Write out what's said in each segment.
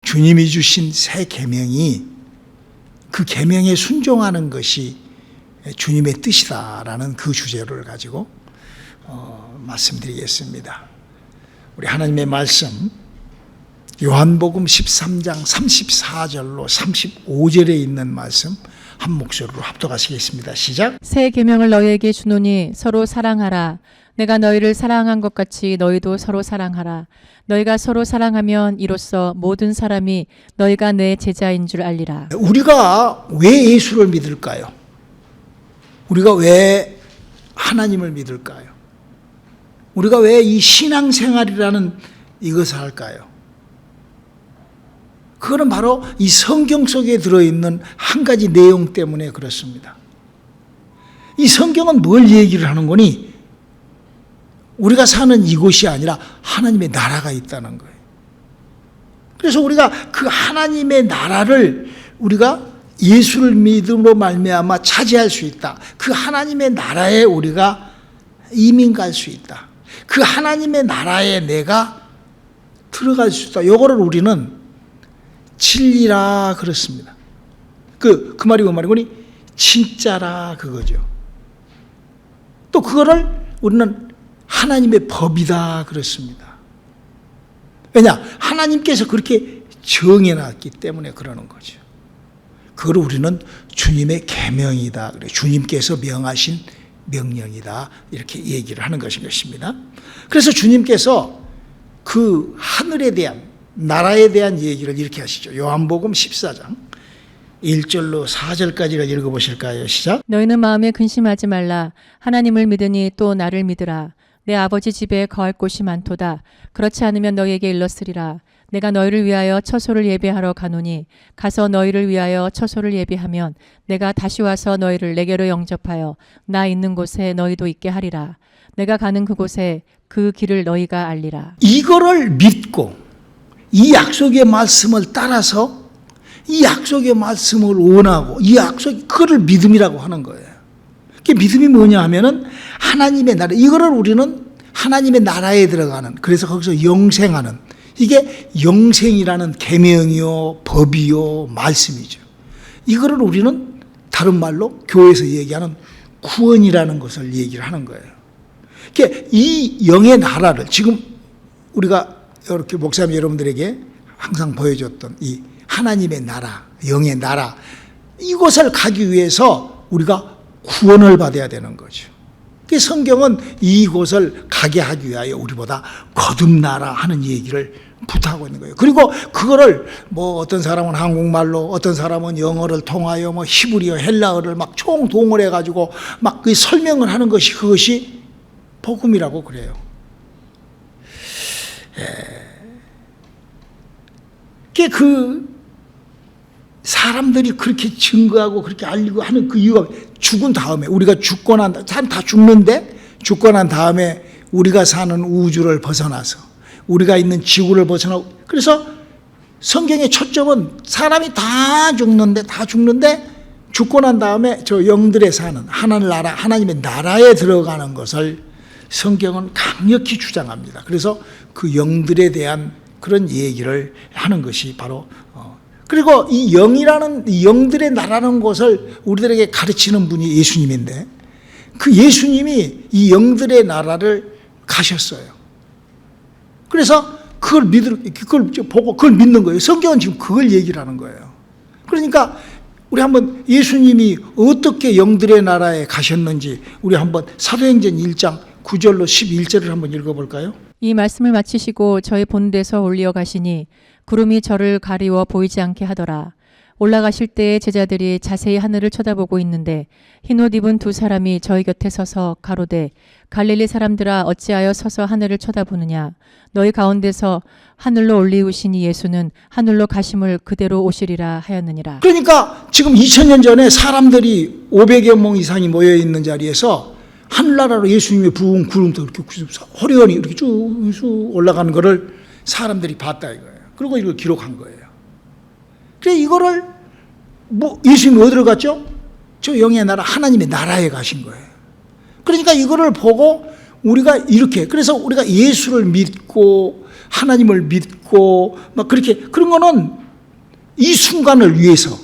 주님이 주신 새 계명이 그 계명에 순종하는 것이 주님의 뜻이다라는 그 주제를 가지고 말씀드리겠습니다. 우리 하나님의 말씀 요한복음 13장 34절로 35절에 있는 말씀 한 목소리로 합독하시겠습니다. 시작. 새 계명을 너희에게 주노니 서로 사랑하라. 내가 너희를 사랑한 것 같이 너희도 서로 사랑하라. 너희가 서로 사랑하면 이로써 모든 사람이 너희가 내 제자인 줄 알리라. 우리가 왜 예수를 믿을까요? 우리가 왜 하나님을 믿을까요? 우리가 왜 이 신앙생활이라는 이것을 할까요? 그거는 바로 이 성경 속에 들어있는 한 가지 내용 때문에 그렇습니다. 이 성경은 뭘 얘기를 하는 거니? 우리가 사는 이곳이 아니라 하나님의 나라가 있다는 거예요. 그래서 우리가 그 하나님의 나라를 우리가 예수를 믿음으로 말미암아 차지할 수 있다. 그 하나님의 나라에 우리가 이민 갈 수 있다. 그 하나님의 나라에 내가 들어갈 수 있다. 이거를 우리는 진리라 그렇습니다. 그 말이 그 말이거니 진짜라 그거죠. 또 그거를 우리는 하나님의 법이다 그렇습니다. 왜냐? 하나님께서 그렇게 정해놨기 때문에 그러는 거죠. 그걸 우리는 주님의 계명이다. 그래. 주님께서 명하신 명령이다. 이렇게 얘기를 하는 것입니다. 그래서 주님께서 그 하늘에 대한 나라에 대한 얘기를 이렇게 하시죠. 요한복음 14장 1절로 4절까지를 읽어보실까요? 시작. 너희는 마음에 근심하지 말라. 하나님을 믿으니 또 나를 믿으라. 내 아버지 집에 거할 곳이 많도다. 그렇지 않으면 너희에게 일렀으리라. 내가 너희를 위하여 처소를 예비하러 가노니 가서 너희를 위하여 처소를 예비하면 내가 다시 와서 너희를 내게로 영접하여 나 있는 곳에 너희도 있게 하리라. 내가 가는 그곳에 그 길을 너희가 알리라. 이거를 믿고 이 약속의 말씀을 따라서 이 약속의 말씀을 원하고 이 약속, 그거를 믿음이라고 하는 거예요. 그 믿음이 뭐냐 하면은 하나님의 나라, 이거를 우리는 하나님의 나라에 들어가는, 그래서 거기서 영생하는, 이게 영생이라는 계명이요, 법이요, 말씀이죠. 이거를 우리는 다른 말로 교회에서 얘기하는 구원이라는 것을 얘기를 하는 거예요. 그러니까 이 영의 나라를 지금 우리가 이렇게 목사님 여러분들에게 항상 보여줬던 이 하나님의 나라, 영의 나라, 이곳을 가기 위해서 우리가 구원을 받아야 되는 거죠. 그 성경은 이곳을 가게 하기 위하여 우리보다 거듭나라 하는 얘기를 부탁하고 있는 거예요. 그리고 그거를 뭐 어떤 사람은 한국말로, 어떤 사람은 영어를 통하여 뭐 히브리어, 헬라어를 막 총동원해 가지고 막 그 설명을 하는 것이, 그것이 복음이라고 그래요. 그 사람들이 그렇게 증거하고 그렇게 알리고 하는 그 이유가, 죽은 다음에, 우리가 죽고 난 다음에, 사람 다 죽는데 죽고 난 다음에 우리가 사는 우주를 벗어나서 우리가 있는 지구를 벗어나고, 그래서 성경의 초점은 사람이 다 죽는데 죽고 난 다음에 저 영들에 사는 하늘나라, 하나님의 나라에 들어가는 것을 성경은 강력히 주장합니다. 그래서 그 영들에 대한 그런 얘기를 하는 것이 바로 그리고 이 영이라는, 이 영들의 나라는 것을 우리들에게 가르치는 분이 예수님인데, 그 예수님이 이 영들의 나라를 가셨어요. 그래서 그걸 보고 그걸 믿는 거예요. 성경은 지금 그걸 얘기를 하는 거예요. 그러니까 우리 한번 예수님이 어떻게 영들의 나라에 가셨는지 우리 한번 사도행전 1장 9절로 11절을 한번 읽어볼까요? 이 말씀을 마치시고 저희 본데서 올리어 가시니 구름이 저를 가리워 보이지 않게 하더라. 올라가실 때에 제자들이 자세히 하늘을 쳐다보고 있는데 흰옷 입은 두 사람이 저희 곁에 서서 가로되 갈릴리 사람들아 어찌하여 서서 하늘을 쳐다보느냐. 너희 가운데서 하늘로 올리우신 이 예수는 하늘로 가심을 그대로 오시리라 하였느니라. 그러니까 지금 2000년 전에 사람들이 500여 명 이상이 모여있는 자리에서 하늘나라로 예수님의 부은 구름도 이렇게 호련히 이렇게 쭉 올라가는 거를 사람들이 봤다 이거예요. 그리고 이걸 기록한 거예요. 그래 이거를 예수님이 어디로 갔죠? 저 영의 나라, 하나님의 나라에 가신 거예요. 그러니까 이거를 보고 우리가 이렇게, 그래서 우리가 예수를 믿고 하나님을 믿고 막 그렇게 그런 거는 이 순간을 위해서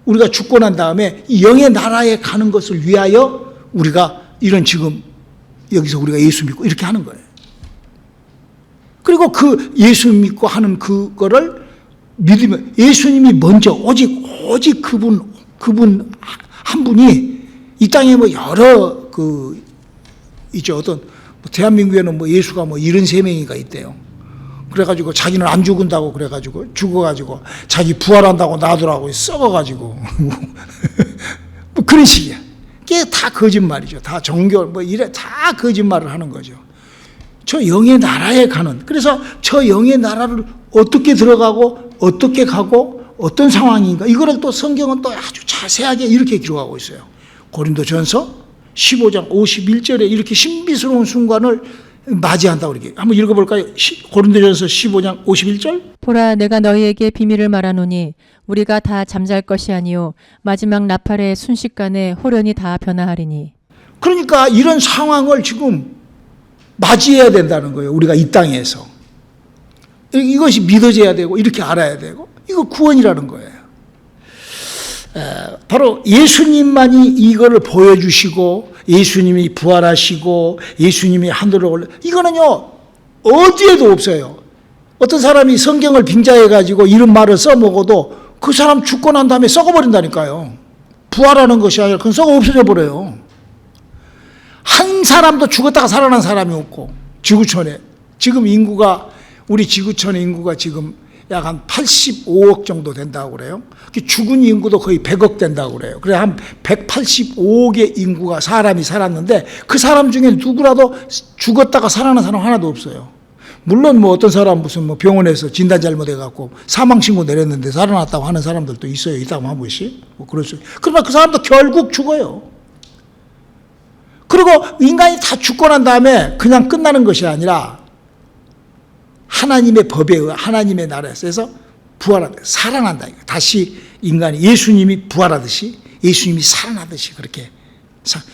우리가 죽고 난 다음에 이 영의 나라에 가는 것을 위하여 우리가 이런 지금 여기서 우리가 예수 믿고 이렇게 하는 거예요. 그리고 그 예수 믿고 하는 그거를 믿으면 예수님이 먼저 오직 그분 한 분이 이 땅에 뭐 여러 있죠. 어떤 대한민국에는 뭐 예수가 뭐 73명이가 있대요. 그래가지고 자기는 안 죽은다고 그래가지고 죽어가지고 자기 부활한다고 놔두라고 썩어가지고 뭐 그런 식이야. 이게 다 거짓말이죠. 다 종교 뭐 이래 다 거짓말을 하는 거죠. 저 영의 나라에 가는, 그래서 저 영의 나라를 어떻게 들어가고 어떻게 가고 어떤 상황인가 이거를 또 성경은 또 아주 자세하게 이렇게 기록하고 있어요. 고린도전서 15장 51절에 이렇게 신비스러운 순간을 맞이한다고 이렇게 한번 읽어볼까요? 고린도전서 15장 51절. 보라, 내가 너희에게 비밀을 말하노니 우리가 다 잠잘 것이 아니요 마지막 나팔의 순식간에 호련히 다 변화하리니. 그러니까 이런 상황을 지금 맞이해야 된다는 거예요. 우리가 이 땅에서 이것이 믿어져야 되고 이렇게 알아야 되고 이거 구원이라는 거예요. 바로 예수님만이 이거를 보여주시고 예수님이 부활하시고 예수님이 하늘로 올라, 이거는요 어디에도 없어요. 어떤 사람이 성경을 빙자해가지고 이런 말을 써먹어도 그 사람 죽고 난 다음에 썩어버린다니까요. 부활하는 것이 아니라 그건 썩어 없어져 버려요. 한 사람도 죽었다가 살아난 사람이 없고, 지구촌에 지금 인구가, 우리 지구촌의 인구가 지금 약 한 85억 정도 된다고 그래요. 죽은 인구도 거의 100억 된다고 그래요. 그래 한 185억의 인구가 사람이 살았는데 그 사람 중에 누구라도 죽었다가 살아난 사람 하나도 없어요. 물론 뭐 어떤 사람 무슨 뭐 병원에서 진단 잘못해갖고 사망신고 내렸는데 살아났다고 하는 사람들도 있어요. 있다고 한 번씩. 뭐 그럴 수. 그러나 그 사람도 결국 죽어요. 그리고 인간이 다 죽고 난 다음에 그냥 끝나는 것이 아니라 하나님의 법에 의해 하나님의 나라에서 부활한다. 살아난다. 다시 인간이 예수님이 부활하듯이 예수님이 살아나듯이 그렇게.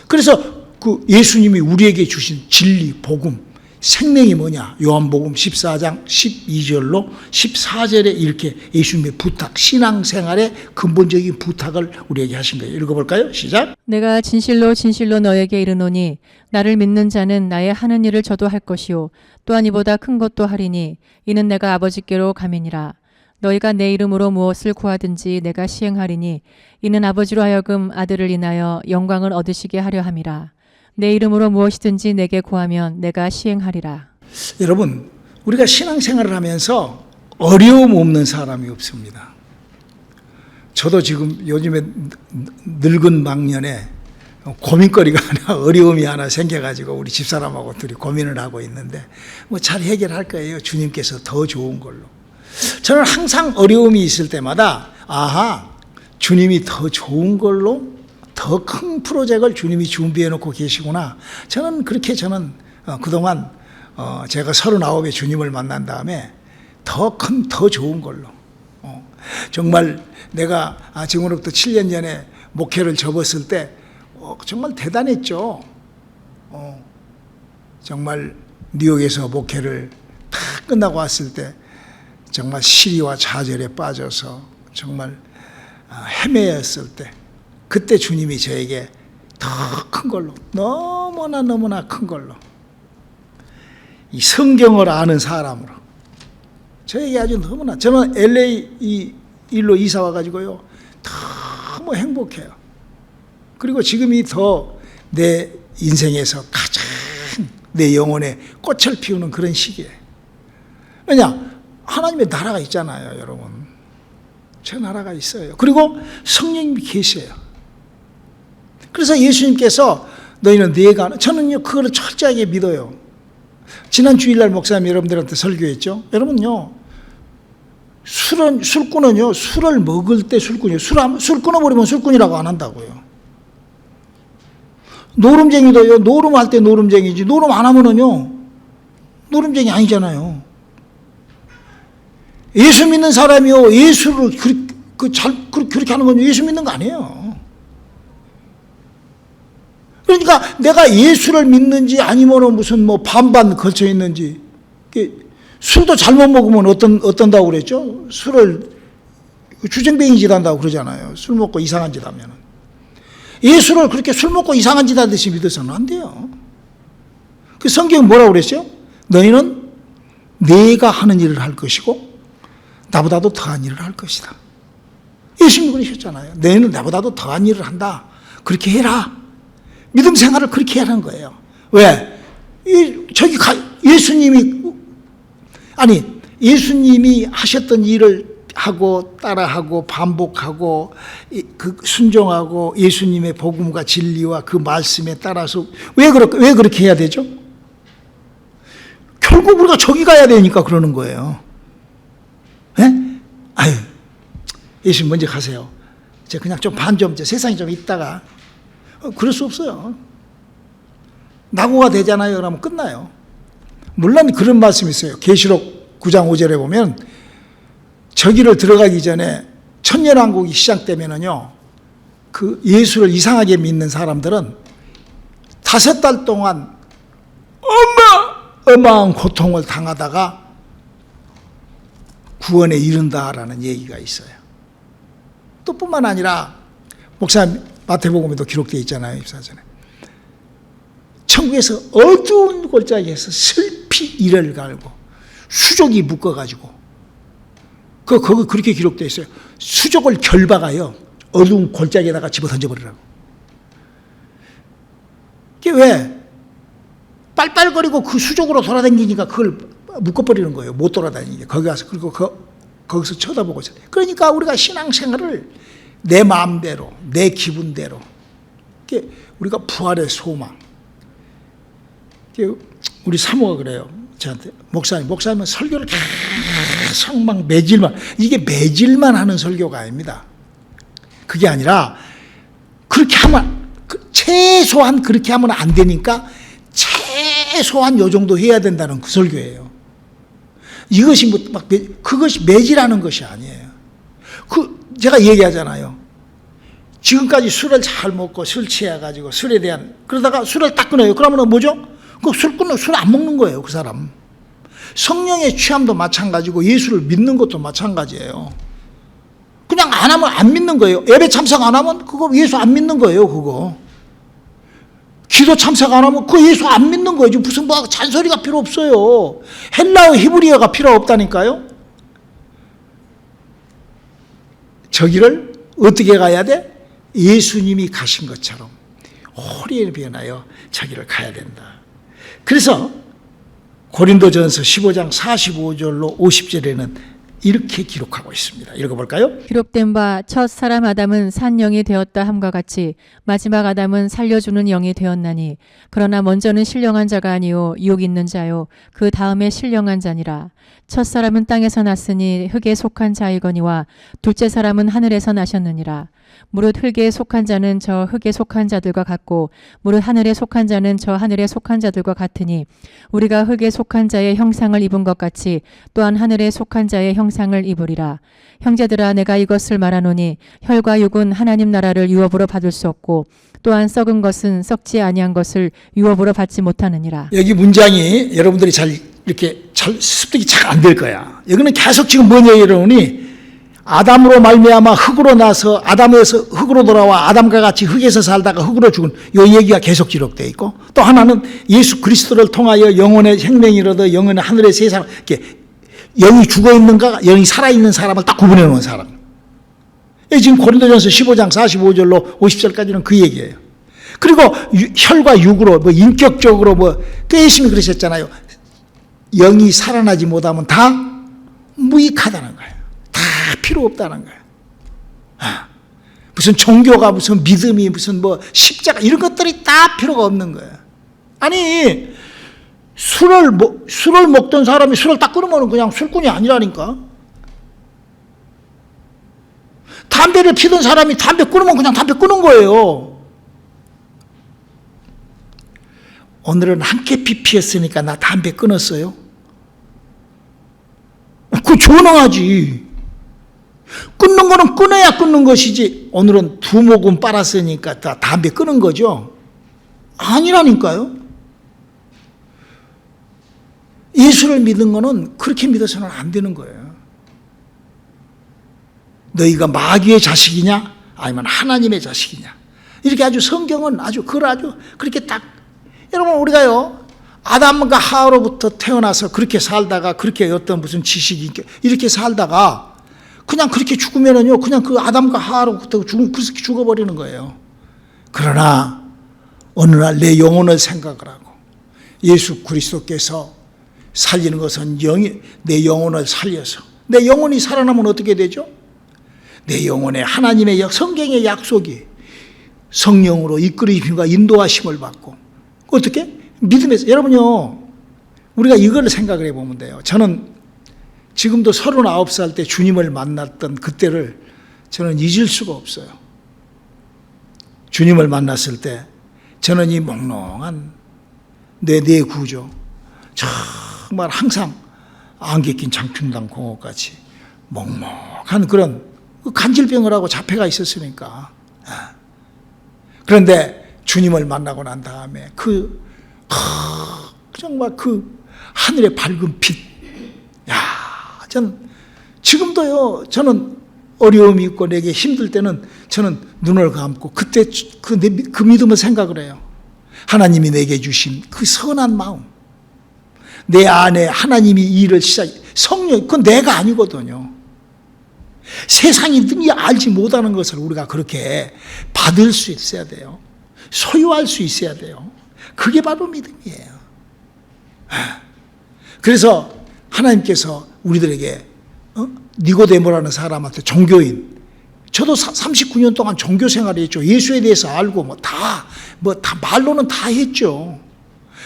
그래서 그 예수님이 우리에게 주신 진리, 복음, 생명이 뭐냐? 요한복음 14장 12절로 14절에 이렇게 예수님의 부탁, 신앙생활의 근본적인 부탁을 우리에게 하신 거예요. 읽어볼까요? 시작. 내가 진실로 진실로 너에게 이르노니 나를 믿는 자는 나의 하는 일을 저도 할 것이요 또한 이보다 큰 것도 하리니 이는 내가 아버지께로 가매니라. 너희가 내 이름으로 무엇을 구하든지 내가 시행하리니 이는 아버지로 하여금 아들을 인하여 영광을 얻으시게 하려 함이라. 내 이름으로 무엇이든지 내게 구하면 내가 시행하리라. 여러분, 우리가 신앙생활을 하면서 어려움 없는 사람이 없습니다. 저도 지금 요즘에 늙은 망년에 고민거리가 하나, 어려움이 하나 생겨가지고 우리 집사람하고 둘이 고민을 하고 있는데 뭐 잘 해결할 거예요. 주님께서 더 좋은 걸로. 저는 항상 어려움이 있을 때마다 아하, 주님이 더 좋은 걸로 더 큰 프로젝트를 주님이 준비해 놓고 계시구나. 저는 그렇게 그동안 제가 39에 주님을 만난 다음에 더 좋은 걸로. 정말 내가 지금으로부터 7년 전에 목회를 접었을 때 정말 대단했죠. 정말 뉴욕에서 목회를 다 끝나고 왔을 때 정말 시리와 좌절에 빠져서 정말 헤매였을 때 그때 주님이 저에게 더 큰 걸로, 너무나 큰 걸로, 이 성경을 아는 사람으로 저에게 아주 너무나, 저는 LA 이 일로 이사 와가지고요 너무 행복해요. 그리고 지금이 더 내 인생에서 가장 내 영혼에 꽃을 피우는 그런 시기예요. 왜냐? 하나님의 나라가 있잖아요, 여러분. 제 나라가 있어요. 그리고 성령님이 계세요. 그래서 예수님께서 너희는 내가, 저는요 그거를 철저하게 믿어요. 지난 주일날 목사님 여러분들한테 설교했죠. 여러분요, 술꾼은요 술을 먹을 때 술꾼이에요. 술 끊어버리면 술꾼이라고 안 한다고요. 노름쟁이도요, 노름할 때 노름쟁이지 노름 안 하면은요 노름쟁이 아니잖아요. 예수 믿는 사람이요 예수를 그렇게 하는 건 예수 믿는 거 아니에요. 그러니까 내가 예수를 믿는지 아니면 무슨 뭐 반반 걸쳐 있는지 술도 잘못 먹으면 어떤다고 그랬죠? 술을 주정뱅이 짓 한다고 그러잖아요. 술 먹고 이상한 짓 하면. 예수를 그렇게 술 먹고 이상한 짓 하듯이 믿어서는 안 돼요. 그 성경은 뭐라고 그랬어요? 너희는 내가 하는 일을 할 것이고 나보다도 더한 일을 할 것이다. 예수님이 그러셨잖아요. 너희는 나보다도 더한 일을 한다. 그렇게 해라. 믿음 생활을 그렇게 하는 거예요. 왜? 예수님이 하셨던 일을 하고 따라하고 반복하고 그 순종하고 예수님의 복음과 진리와 그 말씀에 따라서 왜 그렇게 해야 되죠? 결국 우리가 저기 가야 되니까 그러는 거예요. 예? 아유, 예수님 먼저 가세요. 제가 그냥 좀 세상에 좀 있다가 그럴 수 없어요. 낙오가 되잖아요. 그러면 끝나요. 물론 그런 말씀이 있어요. 계시록 9장 5절에 보면 저기를 들어가기 전에 천년왕국이 시작되면은요, 그 예수를 이상하게 믿는 사람들은 5달 동안 어마어마한 고통을 당하다가 구원에 이른다라는 얘기가 있어요. 또 뿐만 아니라 목사님 마태복음에도 기록되어 있잖아요. 입사전에 천국에서 어두운 골짜기에서 슬피 이를 갈고 수족이 묶어가지고 거기 그렇게 기록되어 있어요. 수족을 결박하여 어두운 골짜기에다가 집어 던져버리라고. 그게 왜? 빨빨거리고 그 수족으로 돌아다니니까 그걸 묶어버리는 거예요. 못 돌아다니게. 거기 가서, 그리고 거기서 쳐다보고 있어요. 그러니까 우리가 신앙생활을 내 마음대로, 내 기분대로, 우리가 부활의 소망. 우리 사모가 그래요. 저한테, 목사님은 설교를 계속 막 매질만, 이게 매질만 하는 설교가 아닙니다. 그게 아니라, 그렇게 하면, 최소한 그렇게 하면 안 되니까, 최소한 요 정도 해야 된다는 그 설교예요. 이것이 그것이 매질하는 것이 아니에요. 제가 얘기하잖아요. 지금까지 술을 잘 먹고 술 취해가지고 술에 대한, 그러다가 술을 딱 끊어요. 그러면 뭐죠? 술 안 먹는 거예요, 그 사람. 성령의 취함도 마찬가지고 예수를 믿는 것도 마찬가지예요. 그냥 안 하면 안 믿는 거예요. 예배 참석 안 하면 그거 예수 안 믿는 거예요, 그거. 기도 참석 안 하면 그 예수 안 믿는 거예요. 무슨 잔소리가 필요 없어요. 헬라어 히브리어가 필요 없다니까요. 저기를 어떻게 가야 돼? 예수님이 가신 것처럼 호리에 변하여 저기를 가야 된다. 그래서 고린도전서 15장 45절로 50절에는 이렇게 기록하고 있습니다. 읽어볼까요? 기록된 바 첫 사람 아담은 산 영이 되었다 함과 같이 마지막 아담은 살려주는 영이 되었나니 그러나 먼저는 신령한 자가 아니요 유혹 있는 자요 그 다음에 신령한 자니라. 첫 사람은 땅에서 났으니 흙에 속한 자이거니와 둘째 사람은 하늘에서 나셨느니라. 무릇 흙에 속한 자는 저 흙에 속한 자들과 같고 무릇 하늘에 속한 자는 저 하늘에 속한 자들과 같으니 우리가 흙에 속한 자의 형상을 입은 것 같이 또한 하늘에 속한 자의 형상을 입으리라. 형제들아 내가 이것을 말하노니 혈과 육은 하나님 나라를 유업으로 받을 수 없고 또한 썩은 것은 썩지 아니한 것을 유업으로 받지 못하느니라. 여기 문장이 여러분들이 이렇게 습득이 잘 안 될 거야. 여기는 계속 지금 뭔 얘기를 하니 아담으로 말미암아 흙으로 나서 아담에서 흙으로 돌아와 아담과 같이 흙에서 살다가 흙으로 죽은 이 얘기가 계속 기록되어 있고 또 하나는 예수 그리스도를 통하여 영혼의 생명이 얻어 영혼의 하늘의 세상 이렇게 영이 죽어 있는가 영이 살아 있는 사람을 딱 구분해 놓은 사람. 지금 고린도전서 15장 45절로 50절까지는 그 얘기예요. 그리고 혈과 육으로 인격적으로 예수님이 그러셨잖아요. 영이 살아나지 못하면 다 무익하다는 거예요. 다 필요 없다는 거예요. 무슨 종교가 무슨 믿음이 무슨 십자가 이런 것들이 다 필요가 없는 거예요. 아니 술을 먹던 사람이 술을 딱 끊으면 그냥 술꾼이 아니라니까. 담배를 피던 사람이 담배 끊으면 그냥 담배 끊은 거예요. 오늘은 한 깨피 피웠으니까 나 담배 끊었어요. 그거 조롱하지. 끊는 거는 끊어야 끊는 것이지. 오늘은 2모금 빨았으니까 다 담배 끊은 거죠. 아니라니까요. 예수를 믿는 거는 그렇게 믿어서는 안 되는 거예요. 너희가 마귀의 자식이냐 아니면 하나님의 자식이냐, 이렇게 아주 성경은 아주 그렇게 딱, 여러분 우리가요 아담과 하와로부터 태어나서 그렇게 살다가 그렇게 어떤 무슨 지식이 이렇게 살다가 그냥 그렇게 죽으면은요 그냥 그 아담과 하와로부터 그렇게 죽어버리는 거예요. 그러나 어느 날 내 영혼을 생각을 하고 예수 그리스도께서 살리는 것은 내 영혼을 살려서 내 영혼이 살아나면 어떻게 되죠? 내 영혼에 하나님의 성경의 약속이 성령으로 이끌림과 인도하심을 받고 어떻게? 믿음에서. 여러분요 우리가 이걸 생각을 해보면 돼요. 저는 지금도 39살 때 주님을 만났던 그때를 저는 잊을 수가 없어요. 주님을 만났을 때 저는 이 몽롱한 내 구조, 정말 항상 안개 낀 장충당 공업같이 몽롱한 그런 간질병을 하고 자폐가 있었으니까. 그런데 주님을 만나고 난 다음에 정말 그 하늘의 밝은 빛, 지금도요 저는 어려움이 있고 내게 힘들 때는 저는 눈을 감고 그때 그 믿음을 생각을 해요. 하나님이 내게 주신 그 선한 마음, 내 안에 하나님이 일을 성령, 그건 내가 아니거든요. 세상이 능히 알지 못하는 것을 우리가 그렇게 받을 수 있어야 돼요. 소유할 수 있어야 돼요. 그게 바로 믿음이에요. 그래서 하나님께서 우리들에게 니고데모라는 사람한테, 종교인, 저도 39년 동안 종교 생활을 했죠. 예수에 대해서 알고 다 말로는 다 했죠.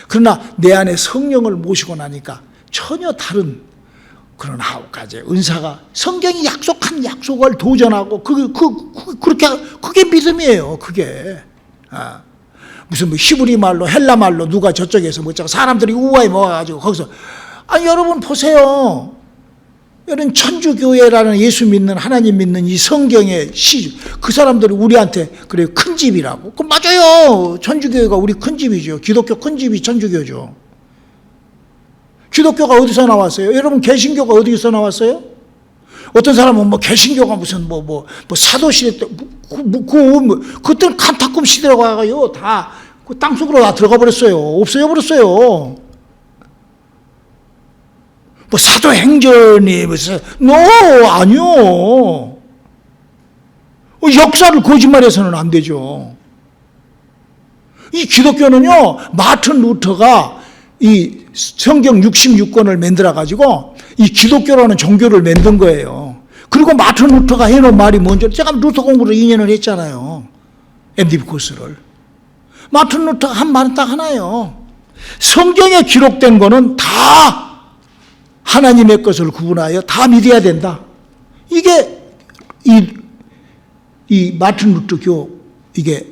그러나 내 안에 성령을 모시고 나니까 전혀 다른 그런 9가지의 은사가, 성경이 약속한 약속을 도전하고 그게 믿음이에요. 그게 무슨 히브리 말로 헬라 말로 누가 저쪽에서 사람들이 우아에 모아가지고 거기서, 여러분 보세요. 여러분 천주교회라는 예수 믿는 하나님 믿는 이 성경의 그 사람들이 우리한테 그래요 큰 집이라고. 그 맞아요. 천주교회가 우리 큰 집이죠. 기독교 큰 집이 천주교죠. 기독교가 어디서 나왔어요? 여러분 개신교가 어디서 나왔어요? 어떤 사람은 개신교가 무슨 사도시대 때 그때는 칸타콤 시대라고 하고요 다 그 땅속으로 다 들어가 버렸어요. 없어져 버렸어요. 사도행전이 아니요. 역사를 거짓말해서는 안 되죠. 이 기독교는요 마틴 루터가 이 성경 66권을 만들어 가지고 이 기독교라는 종교를 만든 거예요. 그리고 마틴 루터가 해놓은 말이 뭔지, 제가 루터 공부를 2년을 했잖아요. MDB 코스를. 마틴 루터가 한 말은 딱 하나예요. 성경에 기록된 거는 다 하나님의 것을 구분하여 다 믿어야 된다. 이게 이 마틴 루터 이게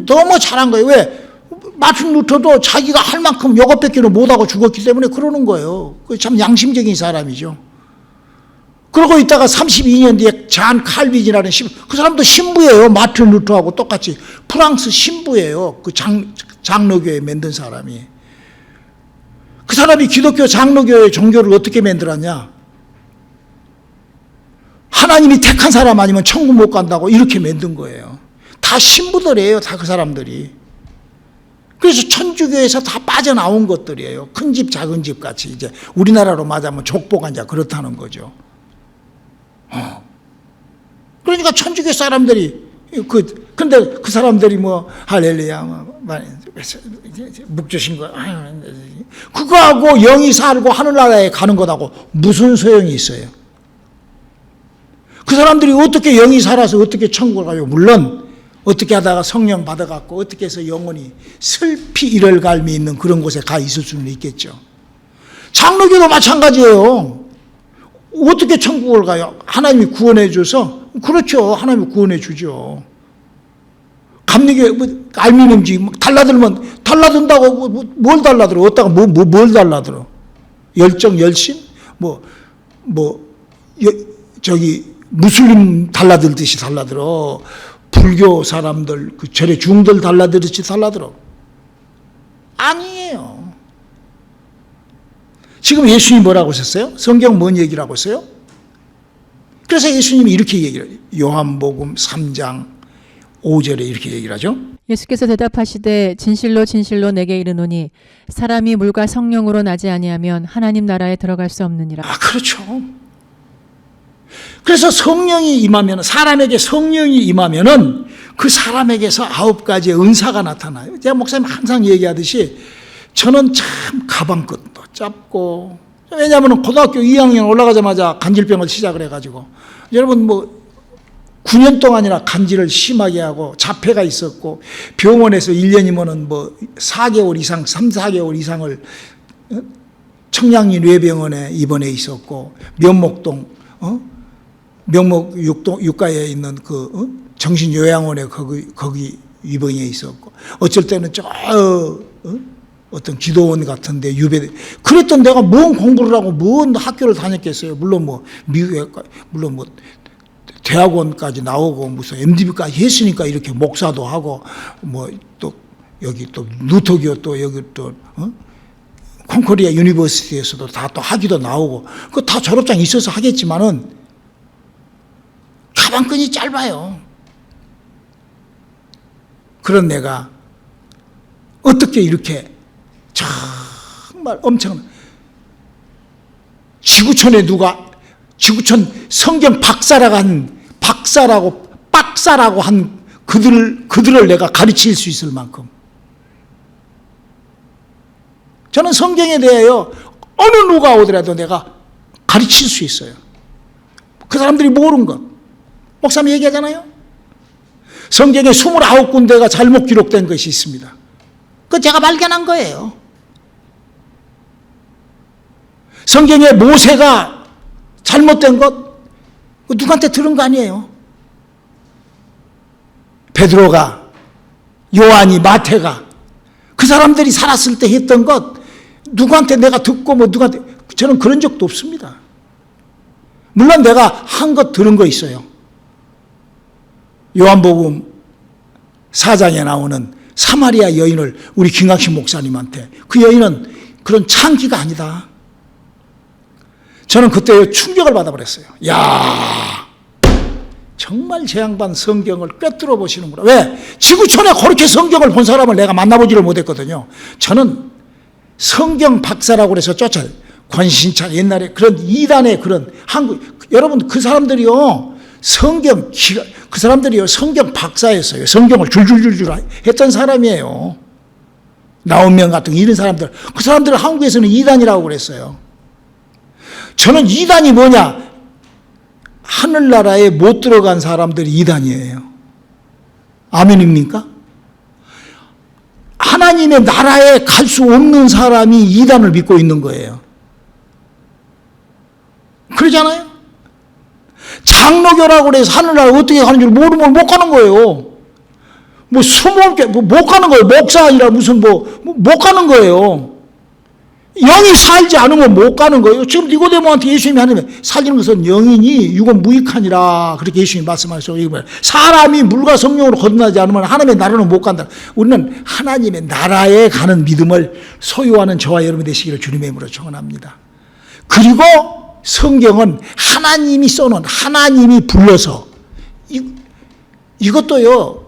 너무 잘한 거예요. 왜? 마틴 루터도 자기가 할 만큼 이것밖에는 못하고 죽었기 때문에 그러는 거예요. 참 양심적인 사람이죠. 그러고 있다가 32년 뒤에 잔 칼빈이라는 그 사람도 신부예요. 마틴 루터하고 똑같이 프랑스 신부예요. 그 장로교회 만든 사람이. 그 사람이 기독교 장로교회 종교를 어떻게 만들었냐? 하나님이 택한 사람 아니면 천국 못 간다고 이렇게 만든 거예요. 다 신부들이에요. 다 그 사람들이. 그래서 천주교에서 다 빠져나온 것들이에요. 큰 집 작은 집 같이 이제 우리나라로 말하면 족보가 이제 그렇다는 거죠. 그러니까 천주교 사람들이 근데 그 사람들이 할렐루야 묵주신 거 그거하고 영이 살고 하늘나라에 가는 것하고 무슨 소용이 있어요? 그 사람들이 어떻게 영이 살아서 어떻게 천국을 가요? 물론 어떻게 하다가 성령 받아갖고 어떻게 해서 영혼이 슬피 이럴 갈미 있는 그런 곳에 가 있을 수는 있겠죠. 장로교도 마찬가지예요. 어떻게 천국을 가요? 하나님이 구원해 줘서. 그렇죠. 하나님이 구원해 주죠. 감리교 알미늄지 달라들면 달라든다고 뭘 달라들어? 어디다가 뭘 달라들어? 열정 열심? 무슬림 달라들듯이 달라들어. 불교 사람들 그 절의 중들 달라들듯이 달라들어. 아니에요. 지금 예수님이 뭐라고 하셨어요? 성경 뭔 얘기를 하고 있어요? 그래서 예수님이 이렇게 얘기를 해요. 요한복음 3장 5절에 이렇게 얘기를 하죠. 예수께서 대답하시되 진실로 진실로 내게 이르노니 사람이 물과 성령으로 나지 아니하면 하나님 나라에 들어갈 수 없느니라. 아, 그렇죠. 그래서 성령이 임하면, 사람에게 성령이 임하면은 그 사람에게서 9가지의 은사가 나타나요. 제가 목사님 항상 얘기하듯이 저는 참 가방끈도 짧고, 왜냐하면 고등학교 2학년 올라가자마자 간질병을 시작을 해가지고, 여러분 9년 동안이나 간질을 심하게 하고 자폐가 있었고, 병원에서 1년이면은 4개월 이상, 3, 4개월 이상을 청량리 뇌병원에 입원해 있었고, 면목동, 명목 육가에 있는 정신요양원에 거기 입원해 있었고, 어쩔 때는 어떤 기도원 같은데 유배. 그랬던 내가 뭔 공부를 하고 뭔 학교를 다녔겠어요. 물론 미국에, 물론 대학원까지 나오고 무슨 MDB까지 했으니까 이렇게 목사도 하고, 또 여기 또 누토기오 또 여기 또 콘코리아 유니버시티에서도 다 또 학위도 나오고, 그 다 졸업장 있어서 하겠지만은 가방끈이 짧아요. 그런 내가 어떻게 이렇게 정말 엄청난, 지구촌에 지구촌 성경 박사라고 한 그들을 내가 가르칠 수 있을 만큼, 저는 성경에 대하여 어느 누가 오더라도 내가 가르칠 수 있어요. 그 사람들이 모르는 것. 목사님 얘기하잖아요. 성경에 29군데가 잘못 기록된 것이 있습니다. 그거 제가 발견한 거예요. 성경에 모세가 잘못된 것, 누구한테 들은 거 아니에요. 베드로가, 요한이, 마태가, 그 사람들이 살았을 때 했던 것, 누구한테 내가 듣고 누구한테, 저는 그런 적도 없습니다. 물론 내가 한 것 들은 거 있어요. 요한복음 4장에 나오는 사마리아 여인을 우리 김학신 목사님한테, 그 여인은 그런 창기가 아니다. 저는 그때 충격을 받아버렸어요. 야, 정말 제 양반 성경을 꿰뚫어 보시는구나. 왜? 지구촌에 그렇게 성경을 본 사람을 내가 만나보지를 못했거든요. 저는 성경 박사라고 그래서 쫓아요. 권신찬 옛날에 그런 이단의 그런 여러분 그 사람들이요, 그 사람들이요 성경 박사였어요. 성경을 줄줄줄줄 했던 사람이에요. 나온명 같은 이런 사람들, 그 사람들을 한국에서는 이단이라고 그랬어요. 저는 이단이 뭐냐? 하늘나라에 못 들어간 사람들이 이단이에요. 아멘입니까? 하나님의 나라에 갈 수 없는 사람이 이단을 믿고 있는 거예요. 그러잖아요? 장로교라고 그래서 하늘나라 어떻게 가는 줄 모르면 못 가는 거예요. 못 가는 거예요. 목사 아니라 무슨 못 가는 거예요. 영이 살지 않으면 못 가는 거예요. 지금 니고데모한테 예수님이 하는 살리는 것은 영이니 육은 무익하니라, 그렇게 예수님이 말씀하셔서, 사람이 물과 성령으로 거듭나지 않으면 하나님의 나라는 못 간다. 우리는 하나님의 나라에 가는 믿음을 소유하는 저와 여러분이 되시기를 주님의 이름으로 축원합니다. 그리고 성경은 하나님이 써놓은, 하나님이 불러서, 이것도요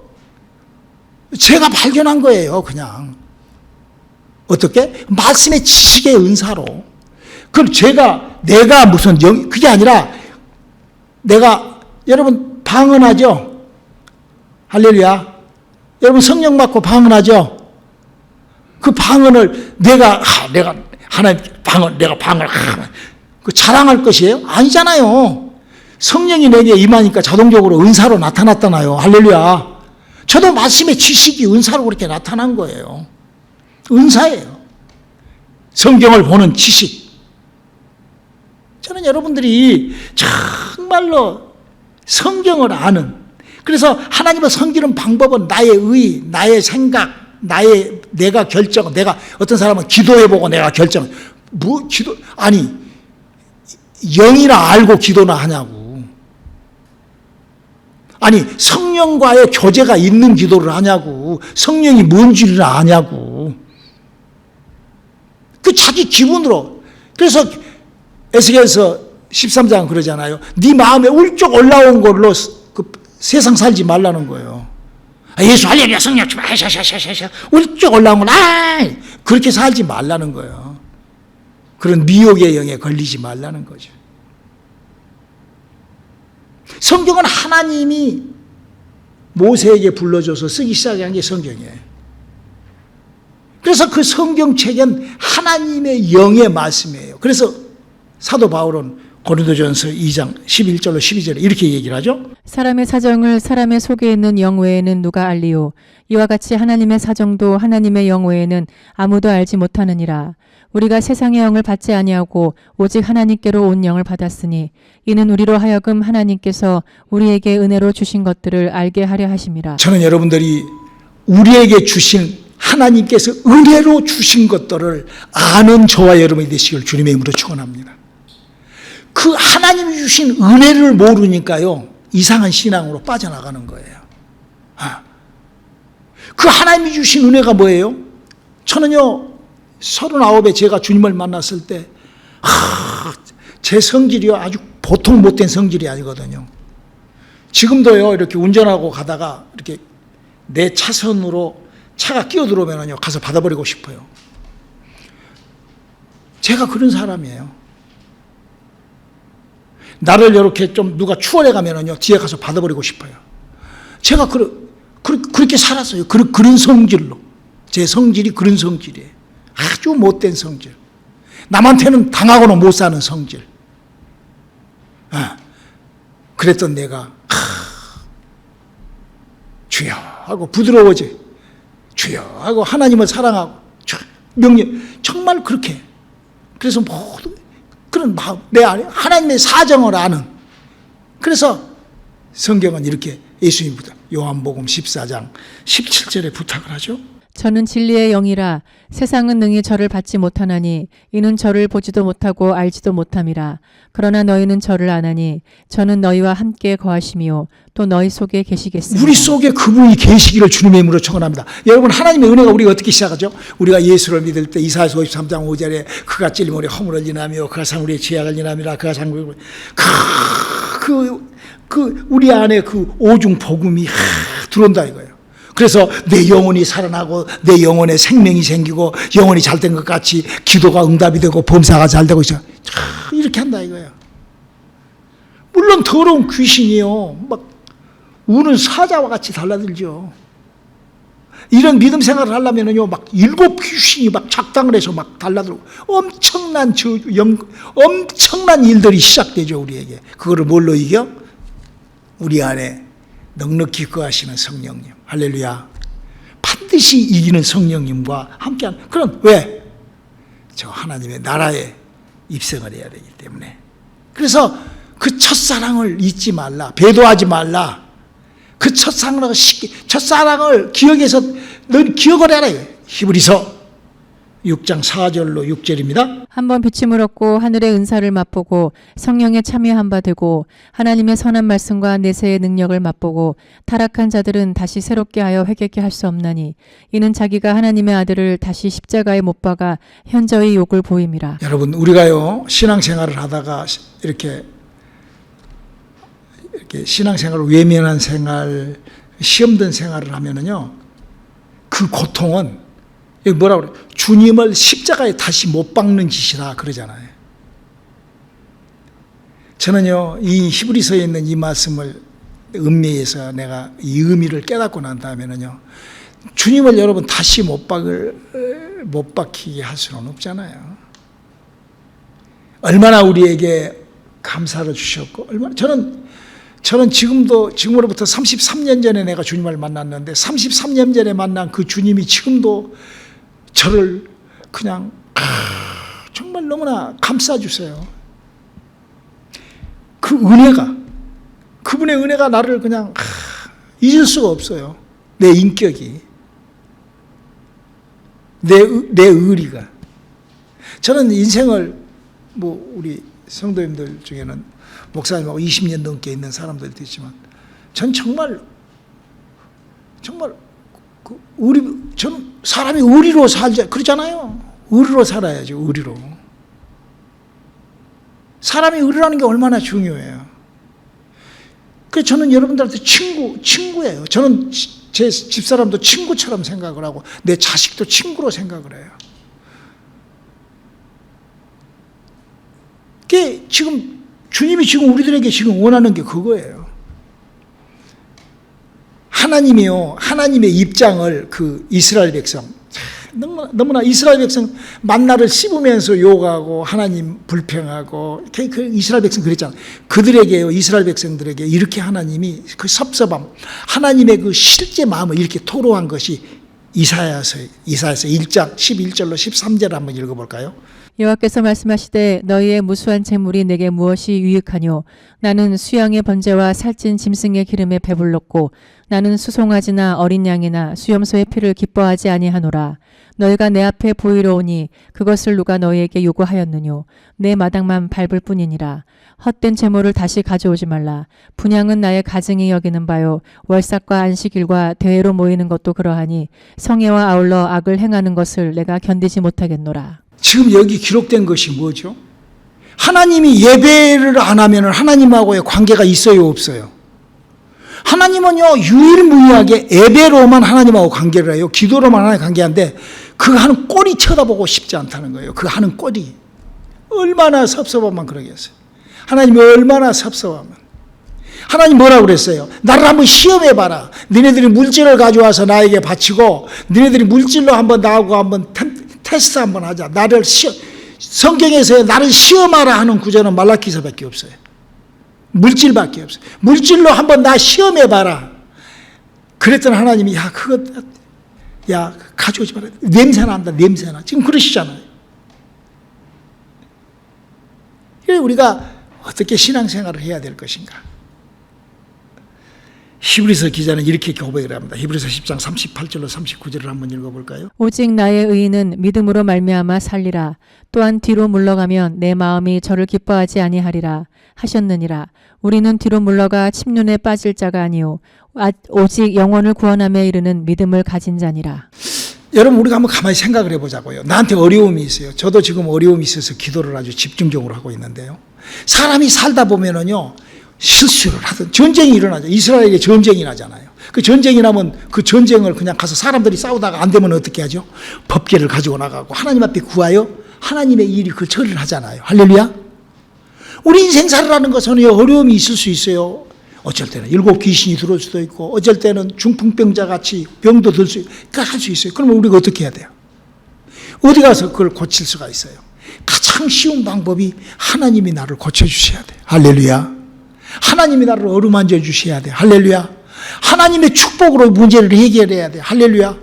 제가 발견한 거예요. 그냥 어떻게? 말씀의 지식의 은사로. 그럼 내가 무슨 그게 아니라, 여러분 방언하죠? 할렐루야. 여러분 성령 받고 방언하죠? 그 방언을 내가 하나님 내가 방언을 그 자랑할 것이에요? 아니잖아요. 성령이 내게 임하니까 자동적으로 은사로 나타났잖아요. 할렐루야. 저도 말씀의 지식이 은사로 그렇게 나타난 거예요. 은사예요. 성경을 보는 지식. 저는 여러분들이 정말로 성경을 아는, 그래서 하나님을 섬기는 방법은 나의 의, 나의 생각, 내가 결정, 어떤 사람은 기도해보고 내가 결정, 영이라 알고 기도나 하냐고. 아니, 성령과의 교제가 있는 기도를 하냐고. 성령이 뭔지를 아냐고. 그 자기 기분으로 그래서 에스겔서 13장 그러잖아요. 네 마음에 울적 올라온 걸로 그 세상 살지 말라는 거예요. 예수 할렐루야 성령 주마 울적 올라온 걸 그렇게 살지 말라는 거예요. 그런 미혹의 영에 걸리지 말라는 거죠. 성경은 하나님이 모세에게 불러줘서 쓰기 시작한 게 성경이에요. 그래서 그 성경책은 하나님의 영의 말씀이에요. 그래서 사도 바울은 고린도전서 2장 11절로 12절에 이렇게 얘기를 하죠. 사람의 사정을 사람의 속에 있는 영 외에는 누가 알리요? 이와 같이 하나님의 사정도 하나님의 영 외에는 아무도 알지 못하느니라. 우리가 세상의 영을 받지 아니하고 오직 하나님께로 온 영을 받았으니 이는 우리로 하여금 하나님께서 우리에게 은혜로 주신 것들을 알게 하려 하심이라. 저는 여러분들이 우리에게 주신 하나님께서 은혜로 주신 것들을 아는 저와 여러분이 되시길 주님의 이름으로 축원합니다. 그 하나님이 주신 은혜를 모르니까요 이상한 신앙으로 빠져나가는 거예요. 그 하나님이 주신 은혜가 뭐예요? 저는요 39에 제가 주님을 만났을 때 제 성질이요 아주 보통 못된 성질이 아니거든요. 지금도요 이렇게 운전하고 가다가 이렇게 내 차선으로 차가 끼어들어오면요 가서 받아버리고 싶어요. 제가 그런 사람이에요. 나를 이렇게 좀 누가 추월해 가면요 뒤에 가서 받아버리고 싶어요. 제가 그렇게 살았어요. 그런 성질로. 제 성질이 그런 성질이에요. 아주 못된 성질. 남한테는 당하고는 못 사는 성질. 그랬던 내가 주여 하고 부드러워지. 주여 하고 하나님을 사랑하고 명령 정말 그렇게. 그래서 모든 그런 마음 내 안에 하나님의 사정을 아는. 그래서 성경은 이렇게 예수님부터 요한복음 14장 17절에 부탁을 하죠. 저는 진리의 영이라 세상은 능히 저를 받지 못하나니 이는 저를 보지도 못하고 알지도 못함이라. 그러나 너희는 저를 아나니 저는 너희와 함께 거하심이요 또 너희 속에 계시겠습니다. 우리 속에 그분이 계시기를 주님의 이름으로 축원합니다. 여러분 하나님의 은혜가 우리가 어떻게 시작하죠? 우리가 예수를 믿을 때 이사야서 53장 5절에 그가 찔림 우리 허물을 인하며 그가 상 우리의 죄악을 인함이라 그가 장국을 우리 안에 그 오중 복음이 들어온다 이거예요. 그래서 내 영혼이 살아나고 내 영혼에 생명이 생기고 영혼이 잘된 것 같이 기도가 응답이 되고 범사가 잘 되고 있어. 이렇게 한다 이거예요. 물론 더러운 귀신이요 막 우는 사자와 같이 달라들죠. 이런 믿음 생활을 하려면요 막 7 귀신이 막 작당을 해서 막 달라들고 엄청난 엄청난 일들이 시작되죠 우리에게. 그거를 뭘로 이겨? 우리 안에 넉넉히 거하시는 성령님. 할렐루야. 반드시 이기는 성령님과 함께한 그런 왜? 저 하나님의 나라에 입성을 해야 되기 때문에. 그래서 그 첫사랑을 잊지 말라. 배도하지 말라. 그 첫사랑을 기억해서 넌 기억을 해라. 히브리서 6장 4절로 6절입니다. 한번 비침을 얻고 하늘의 은사를 맛보고 성령에 참여한 바 되고 하나님의 선한 말씀과 내세의 능력을 맛보고 타락한 자들은 다시 새롭게 하여 회개케 할 수 없나니 이는 자기가 하나님의 아들을 다시 십자가에 못 박아 현저히 욕을 보임이라. 여러분 우리가요 신앙생활을 하다가 이렇게 신앙생활을 외면한 생활, 시험된 생활을 하면은요 그 고통은 여기 뭐라고 그래요? 주님을 십자가에 다시 못 박는 짓이라 그러잖아요. 저는요 이 히브리서에 있는 이 말씀을 음미해서 내가 이 의미를 깨닫고 난 다음에는요 주님을 여러분 다시 못 박히게 할 수는 없잖아요. 얼마나 우리에게 감사를 주셨고 얼마나 저는 지금으로부터 33년 전에 내가 주님을 만났는데 33년 전에 만난 그 주님이 지금도 저를 그냥 정말 너무나 감싸주세요. 그 은혜가 그분의 은혜가 나를 그냥 잊을 수가 없어요. 내 인격이 내 의리가. 저는 인생을 뭐 우리 성도님들 중에는 목사님하고 20년 넘게 있는 사람들도 있지만 전 정말 저는 사람이 의리로 살자 그러잖아요. 의리로 살아야죠. 의리로. 사람이 의리라는 게 얼마나 중요해요. 그래서 저는 여러분들한테 친구예요. 저는 제 집사람도 친구처럼 생각을 하고 내 자식도 친구로 생각을 해요. 그게 지금 주님이 지금 우리들에게 지금 원하는 게 그거예요. 하나님이요, 하나님의 입장을 그 이스라엘 백성, 너무나 이스라엘 백성 만나를 씹으면서 욕하고 하나님 불평하고 그 이스라엘 백성 그랬잖아요. 그들에게요, 이스라엘 백성들에게 이렇게 하나님이 그 섭섭함, 하나님의 그 실제 마음을 이렇게 토로한 것이 이사야서 1장 11절로 13절을 한번 읽어볼까요? 여호와께서 말씀하시되 너희의 무수한 재물이 내게 무엇이 유익하뇨? 나는 수양의 번제와 살찐 짐승의 기름에 배불렀고 나는 수송아지나 어린 양이나 수염소의 피를 기뻐하지 아니하노라. 너희가 내 앞에 보이러 오니 그것을 누가 너희에게 요구하였느뇨? 내 마당만 밟을 뿐이니라. 헛된 재물을 다시 가져오지 말라. 분향은 나의 가증이 여기는 바요. 월삭과 안식일과 대회로 모이는 것도 그러하니 성회와 아울러 악을 행하는 것을 내가 견디지 못하겠노라. 지금 여기 기록된 것이 뭐죠? 하나님이 예배를 안 하면 하나님하고의 관계가 있어요, 없어요? 하나님은요, 유일무이하게 예배로만 하나님하고 관계를 해요. 기도로만 하나님 관계하는데 그 하는 꼴이 쳐다보고 싶지 않다는 거예요. 그 하는 꼴이. 얼마나 섭섭하면 그러겠어요. 하나님이 얼마나 섭섭하면. 하나님 뭐라고 그랬어요? 나를 한번 시험해봐라. 너네들이 물질을 가져와서 나에게 바치고 너네들이 물질로 한번 나하고 한번 테스트 한번 하자. 나를 성경에서 나를 시험하라 하는 구절은 말라기서밖에 없어요. 물질밖에 없어요. 물질로 한번 나 시험해봐라. 그랬더니 하나님이 야 가져오지 마라. 냄새난다. 냄새나. 지금 그러시잖아요. 그래서 우리가 어떻게 신앙생활을 해야 될 것인가? 히브리서 기자는 이렇게 고백을 합니다. 히브리서 10장 38절로 39절을 한번 읽어볼까요? 오직 나의 의인은 믿음으로 말미암아 살리라. 또한 뒤로 물러가면 내 마음이 저를 기뻐하지 아니하리라 하셨느니라. 우리는 뒤로 물러가 침륜에 빠질 자가 아니요 오직 영혼을 구원함에 이르는 믿음을 가진 자니라. 여러분 우리가 한번 가만히 생각을 해보자고요. 나한테 어려움이 있어요. 저도 지금 어려움이 있어서 기도를 아주 집중적으로 하고 있는데요. 사람이 살다 보면은요, 실수를 하든 전쟁이 일어나죠. 이스라엘에 전쟁이 나잖아요. 그 전쟁이 나면 그 전쟁을 그냥 가서 사람들이 싸우다가 안 되면 어떻게 하죠? 법궤를 가지고 나가고 하나님 앞에 구하여 하나님의 일이 그 처리를 하잖아요. 할렐루야. 우리 인생살을 하는 것은 어려움이 있을 수 있어요. 어쩔 때는 일곱 귀신이 들어올 수도 있고 어쩔 때는 중풍병자 같이 병도 들 수 있고 할 수 있어요. 그러면 우리가 어떻게 해야 돼요? 어디 가서 그걸 고칠 수가 있어요? 가장 쉬운 방법이 하나님이 나를 고쳐주셔야 돼요. 할렐루야. 하나님이 나를 어루만져 주셔야 돼요. 할렐루야. 하나님의 축복으로 문제를 해결해야 돼요. 할렐루야.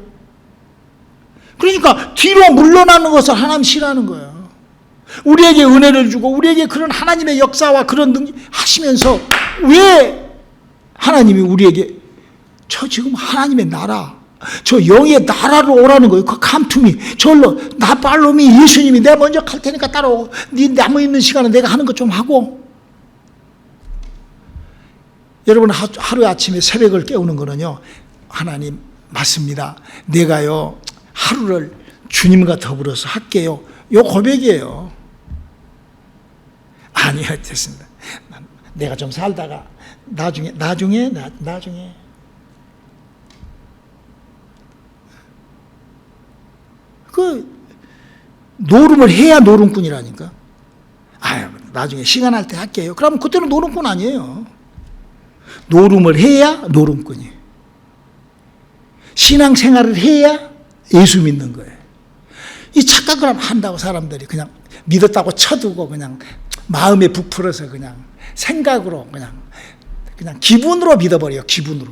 그러니까 뒤로 물러나는 것을 하나님 싫어하는 거예요. 우리에게 은혜를 주고 우리에게 그런 하나님의 역사와 그런 능력 하시면서 왜 하나님이 우리에게 저 지금 하나님의 나라, 저 영의 나라로 오라는 거예요. 그 감투미 절로 나 팔로미 예수님이 내가 먼저 갈 테니까 따라오고 네 남아있는 시간은 내가 하는 것 좀 하고. 여러분 하루 아침에 새벽을 깨우는 거는요, 하나님 맞습니다. 내가요 하루를 주님과 더불어서 할게요. 요 고백이에요. 아니요, 됐습니다. 내가 좀 살다가 나중에 그 노름을 해야 노름꾼이라니까. 아유, 나중에 시간 할 때 할게요. 그러면 그때는 노름꾼 아니에요. 노름을 해야 노름꾼이에요. 신앙생활을 해야 예수 믿는 거예요. 이 착각을 한다고 사람들이 그냥 믿었다고 쳐두고 그냥 마음에 부풀어서 그냥 생각으로 그냥 기분으로 믿어버려요. 기분으로.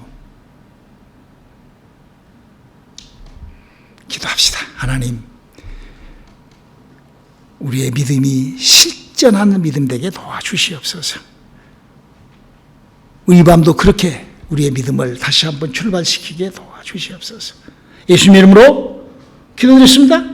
기도합시다. 하나님, 우리의 믿음이 실전하는 믿음 되게 도와주시옵소서. 이 밤도 그렇게 우리의 믿음을 다시 한번 출발시키게 도와주시옵소서. 예수님 이름으로 기도드렸습니다.